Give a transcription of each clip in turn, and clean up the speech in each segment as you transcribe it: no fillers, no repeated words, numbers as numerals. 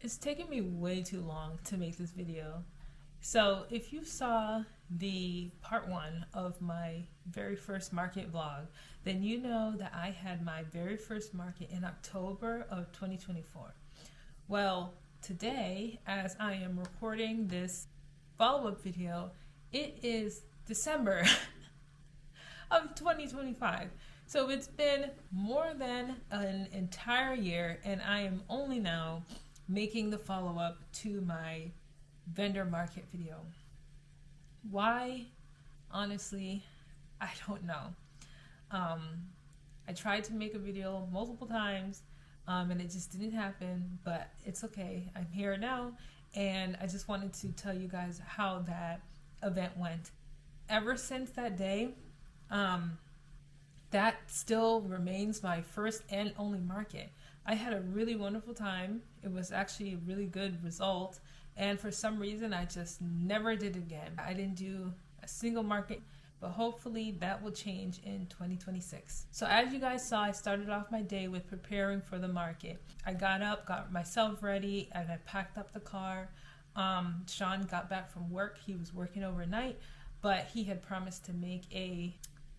It's taken me way too long to make this video. So if you saw the part one of my very first market vlog, then you know that I had my very first market in October of 2024. Well, today, as I am recording this follow-up video, it is December of 2025. So it's been more than an entire year, and I am only now making the follow-up to my vendor market video. Why? Honestly, I don't know. I tried to make a video multiple times, and it just didn't happen, but it's okay. I'm here now, and I just wanted to tell you guys how that event went. Ever since that day, that still remains my first and only market. I had a really wonderful time. It was actually a really good result, and for some reason I just never did it again. I didn't do a single market, but hopefully that will change in 2026. So as you guys saw, I started off my day with preparing for the market. I got up, got myself ready, and I packed up the car. Sean got back from work. He was working overnight, but he had promised to make a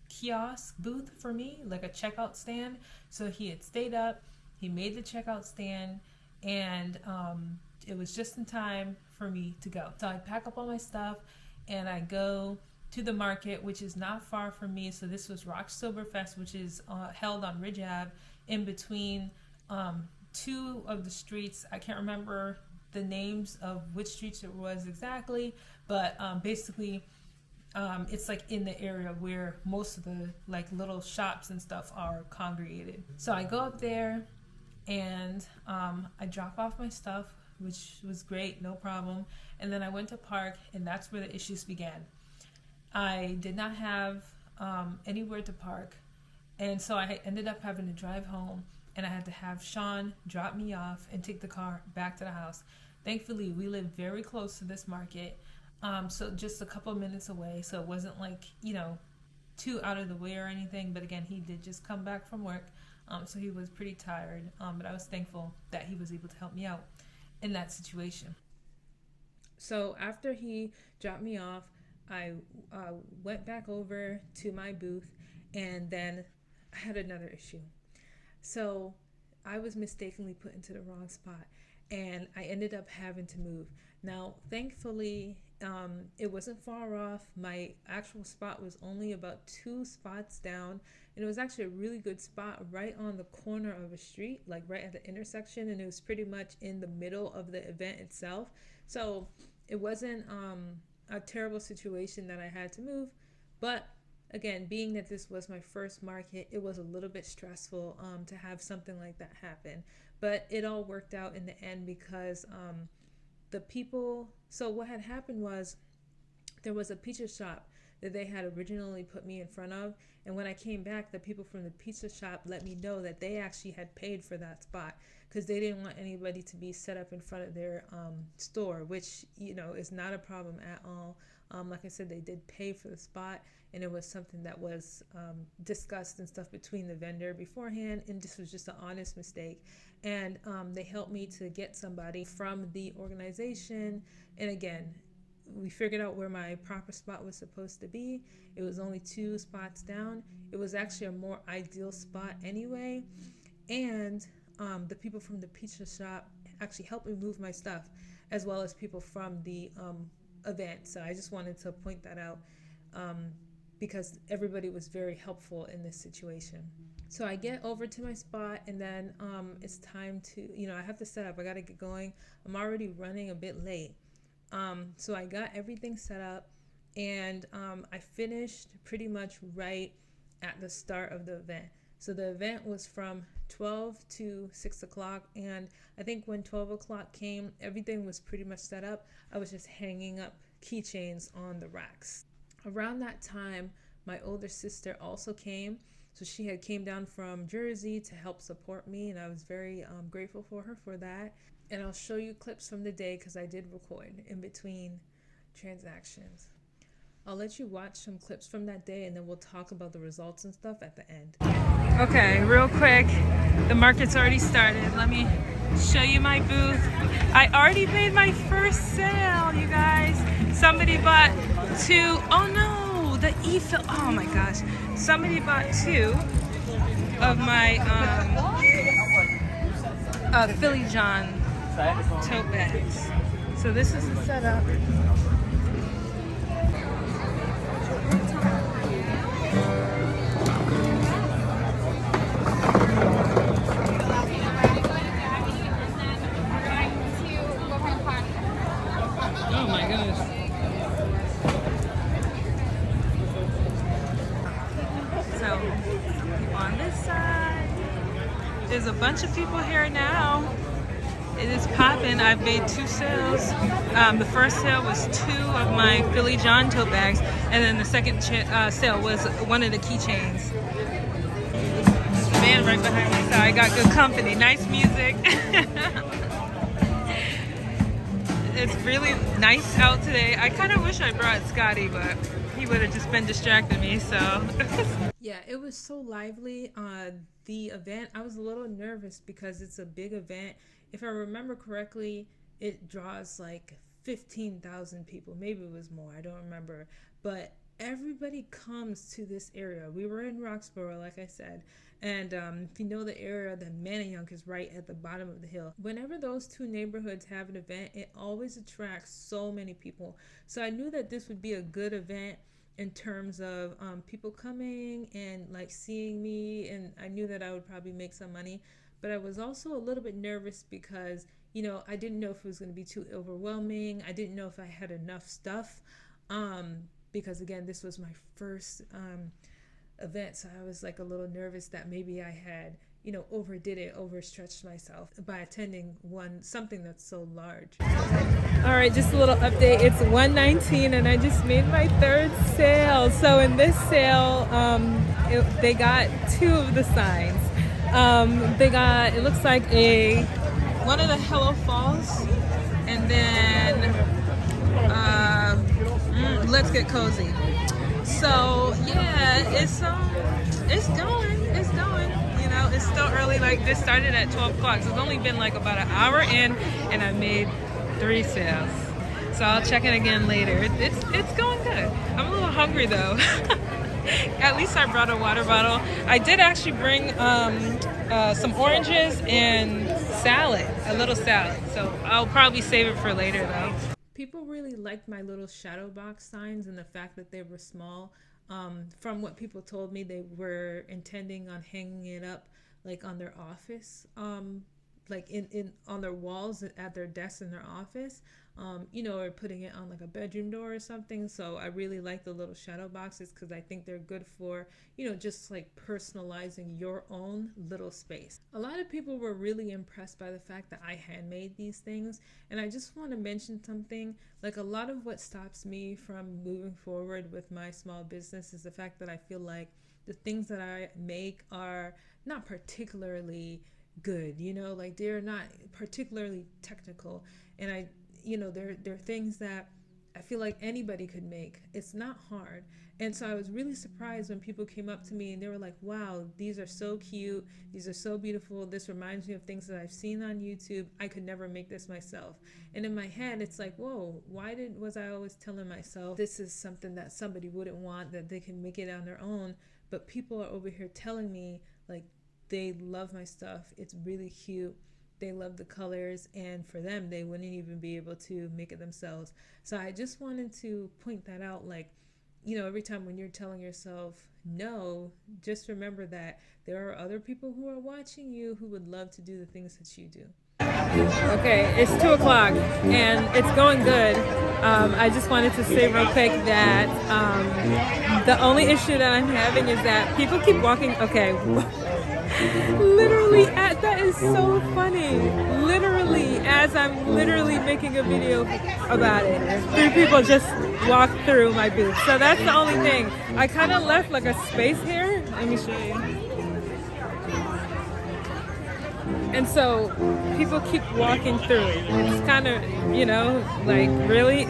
kiosk booth for me, like a checkout stand. So he had stayed up, he made the checkout stand, and it was just in time for me to go. So I pack up all my stuff and I go to the market, which is not far from me. So this was Rocktoberfest, which is held on Ridge Ave, in between two of the streets. I can't remember the names of which streets it was exactly, but basically it's like in the area where most of the like little shops and stuff are congregated. So I go up there and I drop off my stuff, which was great, no problem. And then I went to park, and that's where the issues began. I did not have anywhere to park, and so I ended up having to drive home, and I had to have Sean drop me off and take the car back to the house. Thankfully, we live very close to this market, so just a couple of minutes away, so it wasn't like, too out of the way or anything. But again, he did just come back from work, so he was pretty tired, but I was thankful that he was able to help me out in that situation. So after he dropped me off, I went back over to my booth, and then I had another issue. So I was mistakenly put into the wrong spot, and I ended up having to move. Now, thankfully, it wasn't far off. My actual spot was only about 2 spots down, and it was actually a really good spot right on the corner of a street, like right at the intersection, and it was pretty much in the middle of the event itself. So it wasn't a terrible situation that I had to move, but again, being that this was my first market, it was a little bit stressful to have something like that happen. But it all worked out in the end because the people, so what had happened was there was a pizza shop that they had originally put me in front of, and when I came back, the people from the pizza shop let me know that they actually had paid for that spot because they didn't want anybody to be set up in front of their store, which is not a problem at all. Like I said, they did pay for the spot, and it was something that was discussed and stuff between the vendor beforehand, and this was just an honest mistake. And they helped me to get somebody from the organization, and again, we figured out where my proper spot was supposed to be. It was only 2 spots down. It was actually a more ideal spot anyway, and the people from the pizza shop actually helped me move my stuff, as well as people from the event. So I just wanted to point that out because everybody was very helpful in this situation. So I get over to my spot, and then it's time to, I have to set up. I got to get going. I'm already running a bit late. So I got everything set up, and I finished pretty much right at the start of the event. So the event was from 12 to 6 o'clock, and I think when 12 o'clock came, everything was pretty much set up. I was just hanging up keychains on the racks. Around that time, my older sister also came. So she had came down from Jersey to help support me, and I was very grateful for her for that. And I'll show you clips from the day because I did record in between transactions. I'll let you watch some clips from that day, and then we'll talk about the results and stuff at the end. Okay, real quick, the market's already started. Let me show you my booth. I already made my first sale, you guys. Somebody bought 2. Oh no, the e-fill. Oh my gosh. Somebody bought 2 of my Philly John tote bags. So this is the setup. Oh my goodness. So on this side, there's a bunch of people here now. It is popping. I've made 2 sales. The first sale was 2 of my Philly John tote bags, and then the second sale was one of the keychains. The man right behind me, so I got good company. Nice music. It's really nice out today. I kind of wish I brought Scotty, but he would have just been distracting me, so. Yeah, it was so lively. The event, I was a little nervous because it's a big event. If I remember correctly, it draws like 15,000 people. Maybe it was more, I don't remember. But everybody comes to this area. We were in Roxborough, like I said. And if you know the area, then Manayunk is right at the bottom of the hill. Whenever those 2 neighborhoods have an event, it always attracts so many people. So I knew that this would be a good event in terms of people coming and like seeing me, and I knew that I would probably make some money. But I was also a little bit nervous because, you know, I didn't know if it was going to be too overwhelming. I didn't know if I had enough stuff because, again, this was my first event. So I was like a little nervous that maybe I had, you know, overstretched myself by attending something that's so large. All right, just a little update. It's 1:19 and I just made my 3rd sale. So in this sale, they got 2 of the signs. They got, it looks like one of the Hello Falls, and then Let's Get Cozy. So yeah, it's going. You know, it's still early. Like this started at 12 o'clock, so it's only been like about an hour in, and I made 3 sales. So I'll check in again later. It's going good. I'm a little hungry though. At least I brought a water bottle. I did actually bring some oranges and salad, a little salad. So I'll probably save it for later though. People really liked my little shadow box signs and the fact that they were small. From what people told me, they were intending on hanging it up like on their office, like on their walls at their desks in their office, you know, or putting it on like a bedroom door or something. So I really like the little shadow boxes because I think they're good for, you know, just like personalizing your own little space. A lot of people were really impressed by the fact that I handmade these things. And I just want to mention something, like a lot of what stops me from moving forward with my small business is the fact that I feel like the things that I make are not particularly good, you know, like they're not particularly technical, and you know, they're things that I feel like anybody could make. It's not hard. And so I was really surprised when people came up to me and they were like, wow, these are so cute, these are so beautiful, this reminds me of things that I've seen on YouTube. I could never make this myself. And in my head it's like, whoa, was I always telling myself this is something that somebody wouldn't want, that they can make it on their own? But people are over here telling me like they love my stuff, it's really cute, they love the colors, and for them they wouldn't even be able to make it themselves. So I just wanted to point that out, like, you know, every time when you're telling yourself no, just remember that there are other people who are watching you who would love to do the things that you do. Okay, it's 2 o'clock and it's going good. I just wanted to say real quick that the only issue that I'm having is that people keep walking. Okay, literally, that is so funny. Literally, as I'm literally making a video about it, 3 people just walked through my booth. So that's the only thing. I kind of left like a space here. Let me show you. And so people keep walking through. It's kind of, you know, like, really?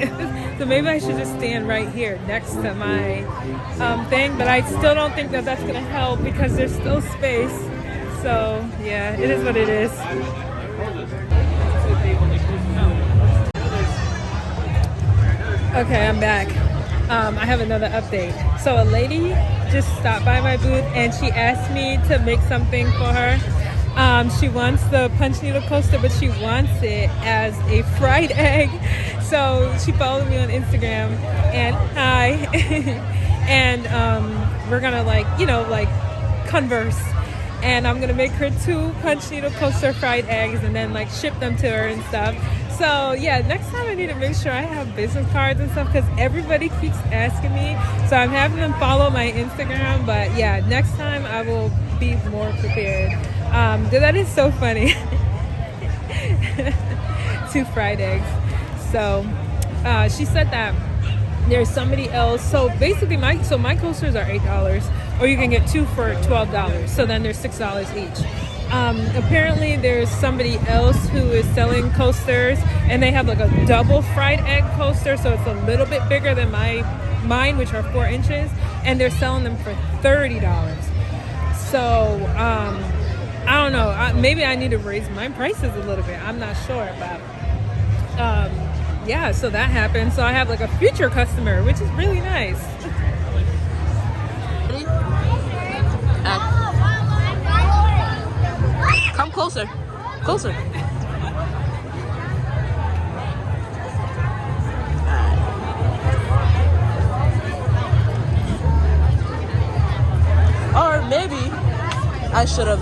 So maybe I should just stand right here next to my thing, but I still don't think that that's gonna help because there's still space. So yeah, it is what it is. Okay, I'm back. I have another update. So a lady just stopped by my booth and she asked me to make something for her. She wants the punch needle coaster, but she wants it as a fried egg. So she followed me on Instagram and hi. And we're gonna, like, you know, like, converse. And I'm gonna make her 2 punch needle coaster fried eggs and then, like, ship them to her and stuff. So yeah, next time I need to make sure I have business cards and stuff because everybody keeps asking me. So I'm having them follow my Instagram, but yeah, next time I will be more prepared. That is so funny. 2 fried eggs. So she said that there's somebody else. So basically my coasters are $8, or you can get 2 for $12. So then there's $6 each. Apparently there's somebody else who is selling coasters and they have like a double fried egg coaster, so it's a little bit bigger than mine, which are 4 inches, and they're selling them for $30. So I don't know, maybe I need to raise my prices a little bit, I'm not sure, but yeah, so that happened. So I have like a future customer, which is really nice. Come closer. Closer. Or maybe I should have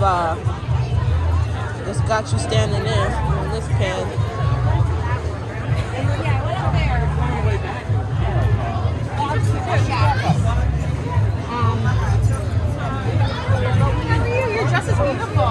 just got you standing there on this pan. Your dress is beautiful.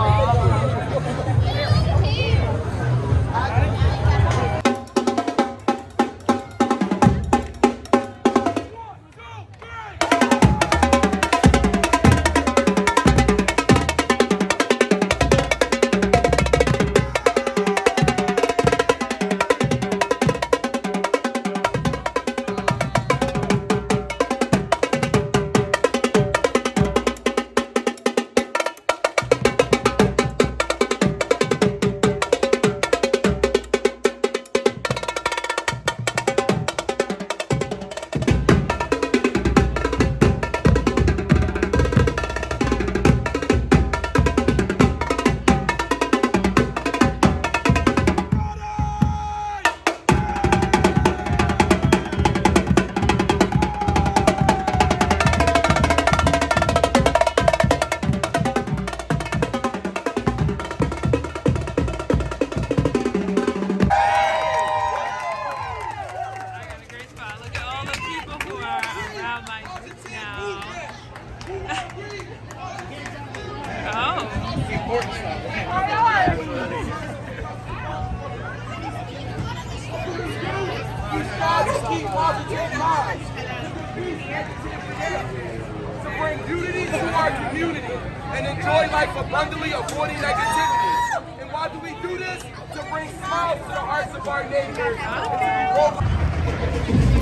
To bring unity to our community and enjoy life abundantly, avoiding negativity. And why do we do this? To bring smiles to the hearts of our neighbors.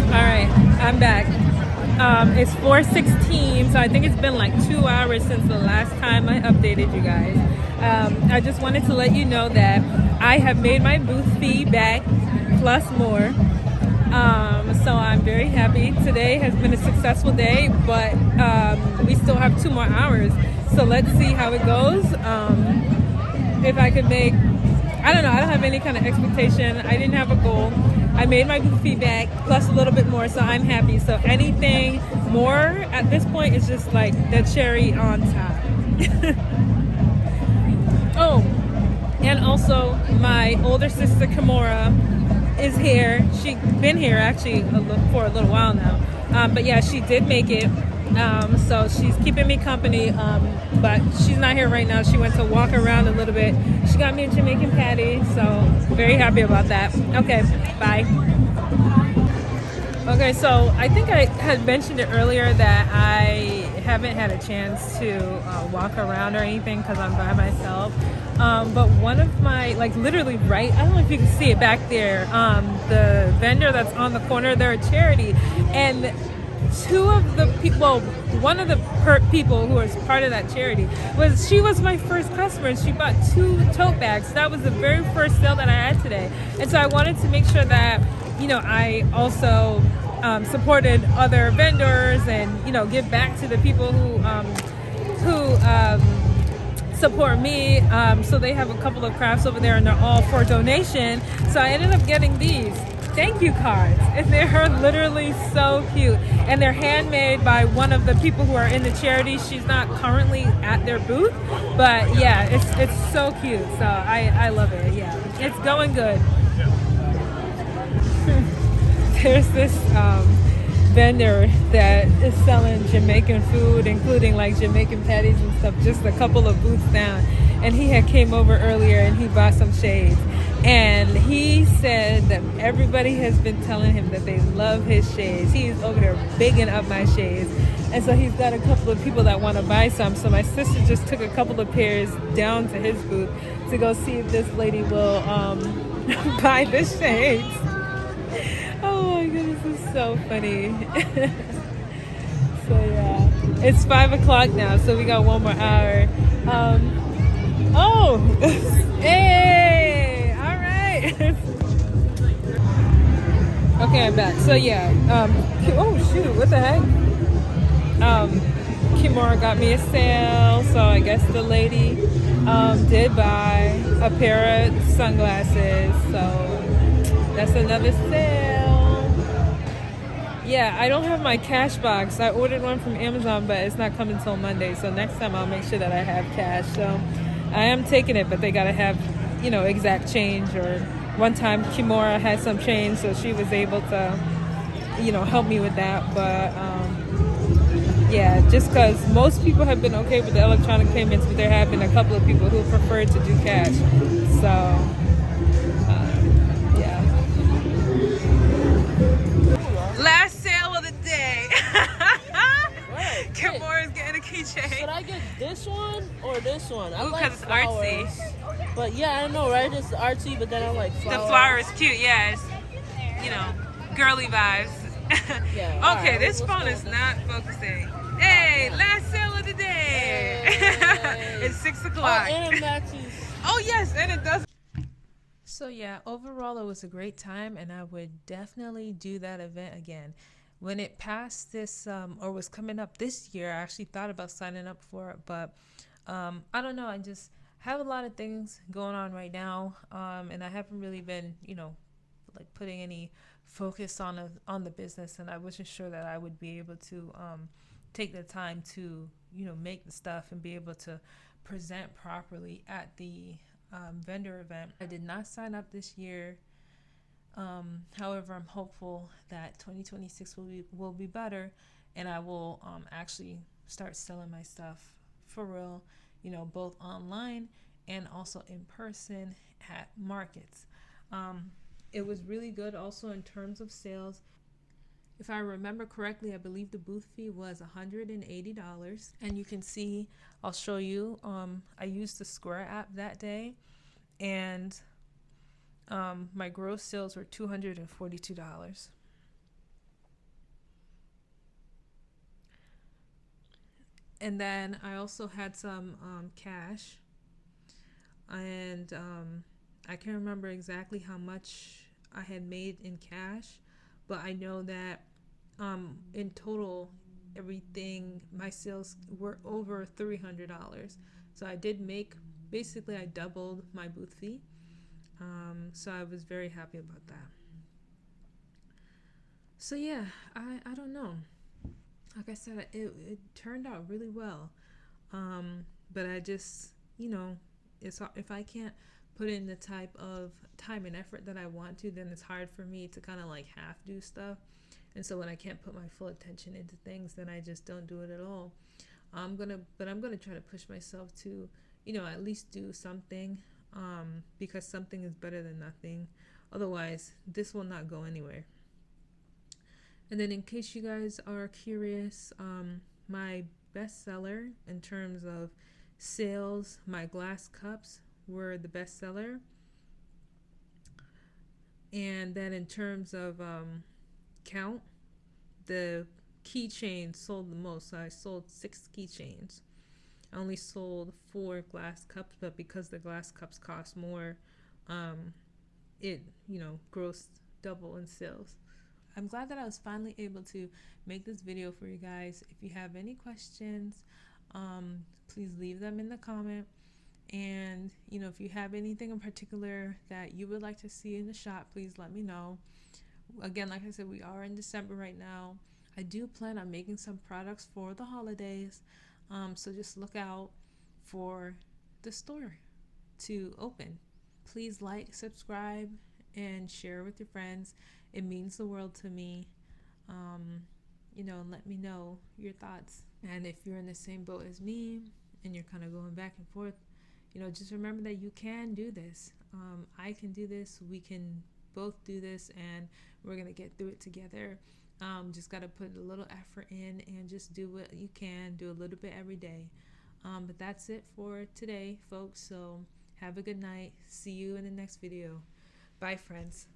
All right, I'm back. It's 4:16, so I think it's been like 2 hours since the last time I updated you guys. I just wanted to let you know that I have made my booth fee back plus more. So I'm very happy. Today has been a successful day, but we still have 2 more hours. So let's see how it goes. If I could make, I don't know, I don't have any kind of expectation. I didn't have a goal. I made my booth fee back plus a little bit more, so I'm happy. So anything more at this point is just like the cherry on top. Oh, and also my older sister Kimora is here. She's been here actually for a little while now, but yeah, she did make it. So she's keeping me company, but she's not here right now. She went to walk around a little bit. She got me a Jamaican patty, so very happy about that. Okay, bye. Okay, so I think I had mentioned it earlier that I haven't had a chance to walk around or anything because I'm by myself. But one of my, like literally right, I don't know if you can see it back there, the vendor that's on the corner, they're a charity. And two of the people, well, one of the people who was part of that charity she was my first customer, and she bought 2 tote bags. That was the very first sale that I had today. And so I wanted to make sure that, I also supported other vendors and, give back to the people who support me. So they have a couple of crafts over there and they're all for donation. So I ended up getting these thank you cards, and they're literally so cute, and they're handmade by one of the people who are in the charity. She's not currently at their booth, but yeah, it's so cute. So I love it. Yeah, it's going good. There's this vendor that is selling Jamaican food, including like Jamaican patties and stuff, just a couple of booths down. And he had came over earlier and he bought some shades. And he said that everybody has been telling him that they love his shades. He's over there bigging up my shades. And so he's got a couple of people that want to buy some. So my sister just took a couple of pairs down to his booth to go see if this lady will buy the shades. Oh my goodness, this is so funny. So yeah, it's 5 o'clock now, so we got one more hour. Hey, all right. Okay, I'm back. So yeah, oh shoot, what the heck? Kimura got me a sale, so I guess the lady did buy a pair of sunglasses, so that's another sale. Yeah, I don't have my cash box. I ordered one from Amazon, but it's not coming till Monday, so next time I'll make sure that I have cash. So I am taking it, but they gotta have, exact change. Or one time Kimura had some change, so she was able to, help me with that. But yeah, just because most people have been okay with the electronic payments, but there have been a couple of people who prefer to do cash. So yeah. Last sale of the day. Kimura's getting a keychain. Should I get this one or this one? I Ooh, like it's flowers. artsy. But yeah, I know, right? It's artsy, but then I like flowers. The flower is cute, yeah. It's, girly vibes. Yeah, okay, right, this phone is not focusing. Hey, last sale of the day. Hey. It's 6 o'clock. Oh, and it matches. Oh, yes, and it does. So yeah, overall it was a great time, and I would definitely do that event again. When it passed this, or was coming up this year, I actually thought about signing up for it, but I don't know. I just have a lot of things going on right now, and I haven't really been, like putting any focus on the business, and I wasn't sure that I would be able to take the time to, make the stuff and be able to present properly at the vendor event. I did not sign up this year. However, I'm hopeful that 2026 will be better, and I will actually start selling my stuff for real, both online and also in person at markets. It was really good also in terms of sales. If I remember correctly, I believe the booth fee was $180, and you can see, I'll show you, I used the Square app that day, and my gross sales were $242. And then I also had some cash, and I can't remember exactly how much I had made in cash, but I know that in total, everything, my sales were over $300. So I did make, basically I doubled my booth fee. So I was very happy about that. So yeah, I don't know. Like I said, it turned out really well. But I just, if I can't put in the type of time and effort that I want to, then it's hard for me to kind of like half do stuff. And so when I can't put my full attention into things, then I just don't do it at all. I'm gonna try to push myself to, at least do something, because something is better than nothing. Otherwise, this will not go anywhere. And then in case you guys are curious, my bestseller in terms of sales, my glass cups were the bestseller. And then in terms of count, the keychains sold the most. So I sold 6 keychains. I only sold 4 glass cups, but because the glass cups cost more, it, grossed double in sales. I'm glad that I was finally able to make this video for you guys. If you have any questions, please leave them in the comment. And, if you have anything in particular that you would like to see in the shop, please let me know. Again, like I said, we are in December right now. I do plan on making some products for the holidays. So just look out for the store to open. Please like, subscribe, and share with your friends. It means the world to me. Let me know your thoughts. And if you're in the same boat as me and you're kind of going back and forth, just remember that you can do this. I can do this. We can both do this, and we're going to get through it together. Just got to put a little effort in and just do what you can, do a little bit every day. But that's it for today, folks. So have a good night. See you in the next video. Bye, friends.